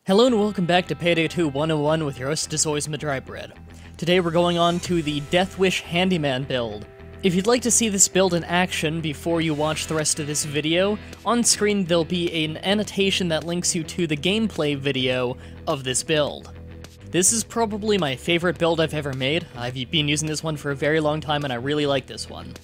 Hello and welcome back to Payday 2 101 with your host, as always, Mah-Dry-Bread. Today we're going on to the Deathwish Handyman build. If you'd like to see this build in action before you watch the rest of this video, on screen there'll be an annotation that links you to the gameplay video of this build. This is probably my favorite build I've ever made. I've been using this one for a very long time and I really like this one.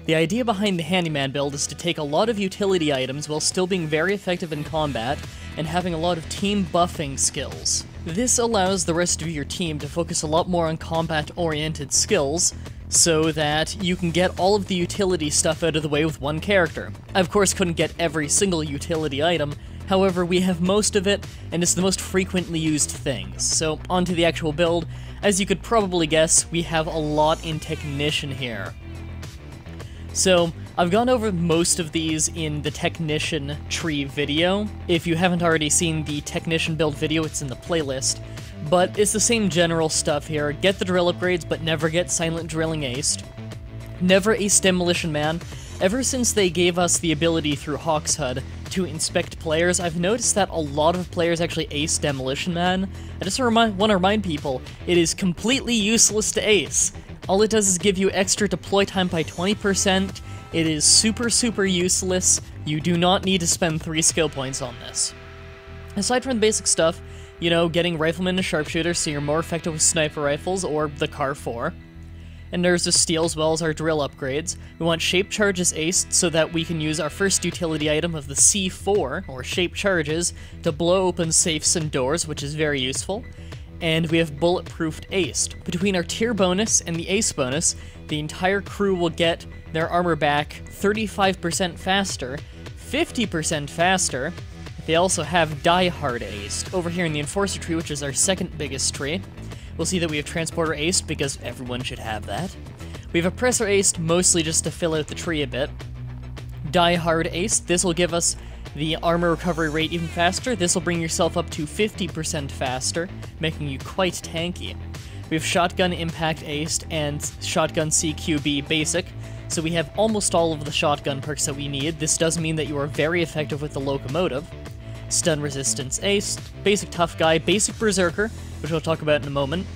The idea behind the Handyman build is to take a lot of utility items while still being very effective in combat and having a lot of team buffing skills. This allows the rest of your team to focus a lot more on combat-oriented skills, so that you can get all of the utility stuff out of the way with one character. I of course couldn't get every single utility item, however we have most of it, and it's the most frequently used things. So onto the actual build. As you could probably guess, we have a lot in Technician here. So, I've gone over most of these in the Technician tree video. If you haven't already seen the Technician build video, it's in the playlist. But it's the same general stuff here. Get the drill upgrades, but never get Silent Drilling aced. Never ace Demolition Man. Ever since they gave us the ability through Hawk's HUD to inspect players, I've noticed that a lot of players actually ace Demolition Man. I just want to remind people, it is completely useless to ace. All it does is give you extra deploy time by 20%, it is super useless, you do not need to spend 3 skill points on this. Aside from the basic stuff, you know, getting Rifleman and Sharpshooter so you're more effective with Sniper Rifles, or the Car 4. And there's the Steel as well as our drill upgrades. We want Shape Charges aced so that we can use our first utility item of the C4, or Shape Charges, to blow open safes and doors, which is very useful. And we have Bulletproofed aced. Between our tier bonus and the ace bonus, the entire crew will get their armor back 35% faster, 50% faster. They also have Die Hard aced. Over here in the Enforcer tree, which is our second biggest tree, we'll see that we have Transporter aced because everyone should have that. We have Oppressor aced, mostly just to fill out the tree a bit. Die Hard aced, this will give us the armor recovery rate even faster. This will bring yourself up to 50% faster, making you quite tanky. We have Shotgun Impact aced and Shotgun CQB basic, so we have almost all of the shotgun perks that we need. This does mean that you are very effective with the locomotive. Stun Resistance aced, Basic Tough Guy, Basic Berserker, which we'll talk about in a moment,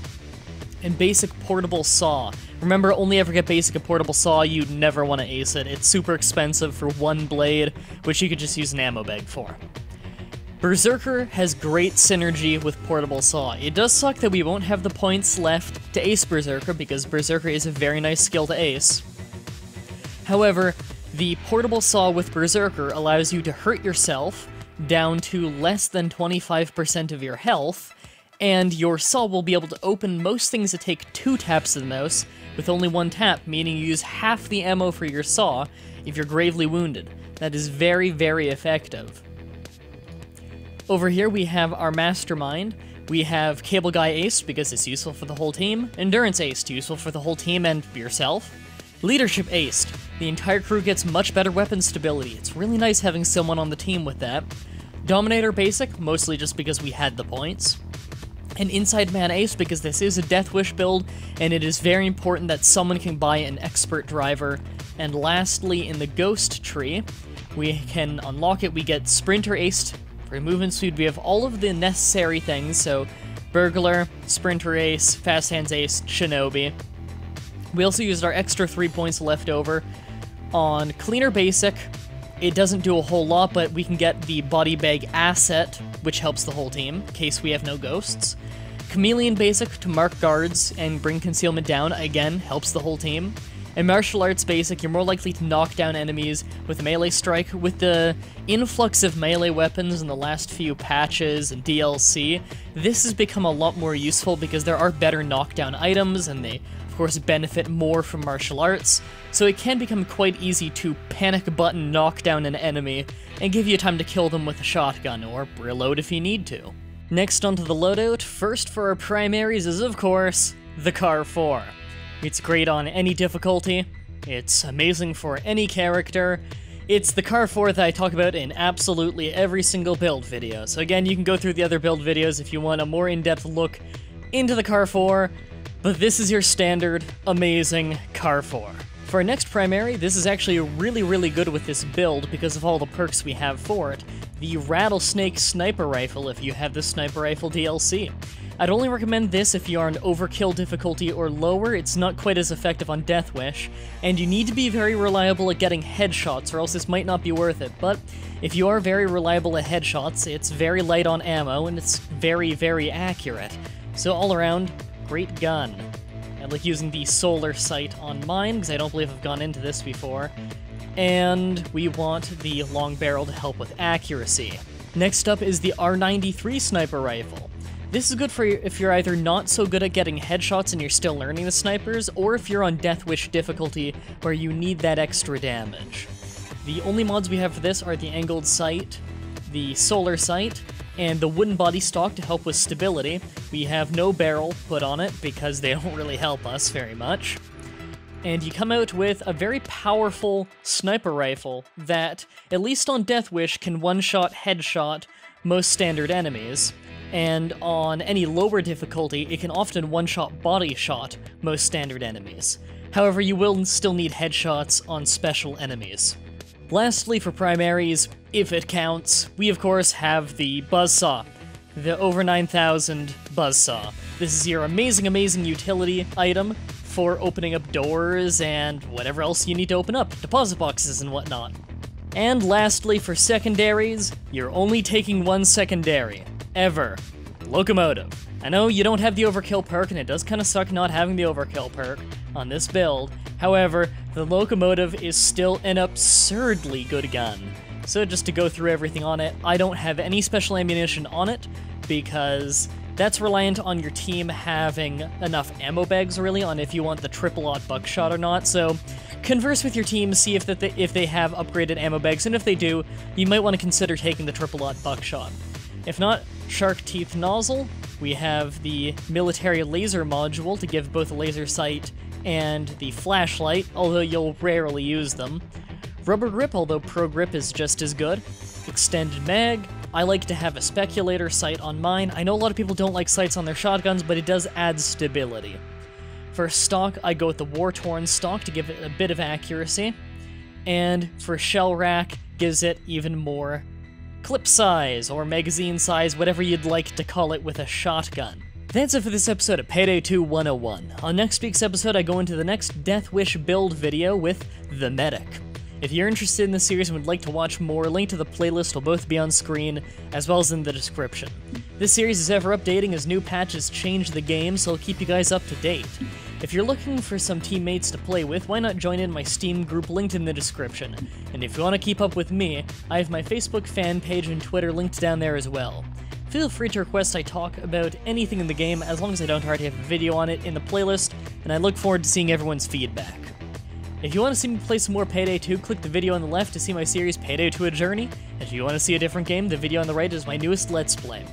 and Basic Portable Saw. Remember, only ever get Basic and Portable Saw, you'd never want to ace it. It's super expensive for one blade, which you could just use an ammo bag for. Berserker has great synergy with Portable Saw. It does suck that we won't have the points left to ace Berserker, because Berserker is a very nice skill to ace. However, the Portable Saw with Berserker allows you to hurt yourself down to less than 25% of your health, and your saw will be able to open most things that take 2 taps of the mouse with only 1 tap, meaning you use half the ammo for your saw if you're gravely wounded. That is very effective. Over here we have our Mastermind. We have Cable Guy aced because it's useful for the whole team, Endurance aced, useful for the whole team and yourself, Leadership aced. The entire crew gets much better weapon stability. It's really nice having someone on the team with that. Dominator basic, mostly just because we had the points. And Inside Man aced because this is a Deathwish build, and it is very important that someone can buy an expert driver. And lastly, in the Ghost tree, we can unlock it. We get Sprinter aced for movement speed. We have all of the necessary things, so Burglar, Sprinter ace, Fast Hands ace, Shinobi. We also used our extra 3 points left over on Cleaner basic. It doesn't do a whole lot, but we can get the Body Bag asset, which helps the whole team, in case we have no ghosts. Chameleon basic to mark guards and bring concealment down, again, helps the whole team. And Martial Arts basic, you're more likely to knock down enemies with Melee Strike. With the influx of melee weapons in the last few patches and DLC, this has become a lot more useful because there are better knockdown items, and they, of course, benefit more from martial arts, so it can become quite easy to panic button knock down an enemy and give you time to kill them with a shotgun, or reload if you need to. Next onto the loadout, first for our primaries is, of course, the Car 4. It's great on any difficulty, it's amazing for any character, it's the Car 4 that I talk about in absolutely every single build video, so again, you can go through the other build videos if you want a more in-depth look into the Car 4, but this is your standard, amazing Car 4. For our next primary, this is actually really good with this build because of all the perks we have for it. The Rattlesnake Sniper Rifle if you have the Sniper Rifle DLC. I'd only recommend this if you are on Overkill difficulty or lower. It's not quite as effective on Deathwish, and you need to be very reliable at getting headshots or else this might not be worth it, but if you are very reliable at headshots, it's very light on ammo and it's very accurate. So all around, great gun. I like using the solar sight on mine because I don't believe I've gone into this before, and we want the long barrel to help with accuracy. Next up is the R93 Sniper Rifle. This is good for if you're either not so good at getting headshots and you're still learning the snipers, or if you're on Deathwish difficulty where you need that extra damage. The only mods we have for this are the angled sight, the solar sight, and the wooden body stock to help with stability. We have no barrel put on it because they don't really help us very much. And you come out with a very powerful sniper rifle that, at least on Deathwish, can one-shot headshot most standard enemies. And on any lower difficulty, it can often one-shot body shot most standard enemies. However, you will still need headshots on special enemies. Lastly, for primaries, if it counts, we of course have the Buzzsaw, the over 9000 Buzzsaw. This is your amazing utility item for opening up doors and whatever else you need to open up, deposit boxes and whatnot. And lastly, for secondaries, you're only taking one secondary. Ever. Locomotive. I know you don't have the overkill perk, and it does kind of suck not having the overkill perk on this build. However, the locomotive is still an absurdly good gun. So just to go through everything on it, I don't have any special ammunition on it, because that's reliant on your team having enough ammo bags, really, on if you want the triple-aught buckshot or not, so converse with your team, see if they have upgraded ammo bags, and if they do, you might want to consider taking the triple-aught buckshot. If not, Shark Teeth Nozzle, we have the military laser module to give both a laser sight and the flashlight, although you'll rarely use them. Rubber Grip, although Pro Grip is just as good. Extended Mag, I like to have a speculator sight on mine. I know a lot of people don't like sights on their shotguns, but it does add stability. For stock, I go with the War-Torn stock to give it a bit of accuracy. And for Shell Rack, gives it even more clip size, or magazine size, whatever you'd like to call it with a shotgun. That's it for this episode of Payday 2 101. On next week's episode, I go into the next Deathwish build video with the Medic. If you're interested in this series and would like to watch more, a link to the playlist will both be on screen, as well as in the description. This series is ever updating as new patches change the game, so I'll keep you guys up to date. If you're looking for some teammates to play with, why not join in my Steam group linked in the description? And if you want to keep up with me, I have my Facebook fan page and Twitter linked down there as well. Feel free to request I talk about anything in the game, as long as I don't already have a video on it in the playlist, and I look forward to seeing everyone's feedback. If you want to see me play some more Payday 2, click the video on the left to see my series Payday 2 A Journey. If you want to see a different game, the video on the right is my newest Let's Play.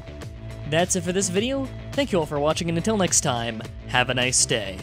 That's it for this video. Thank you all for watching, and until next time, have a nice day.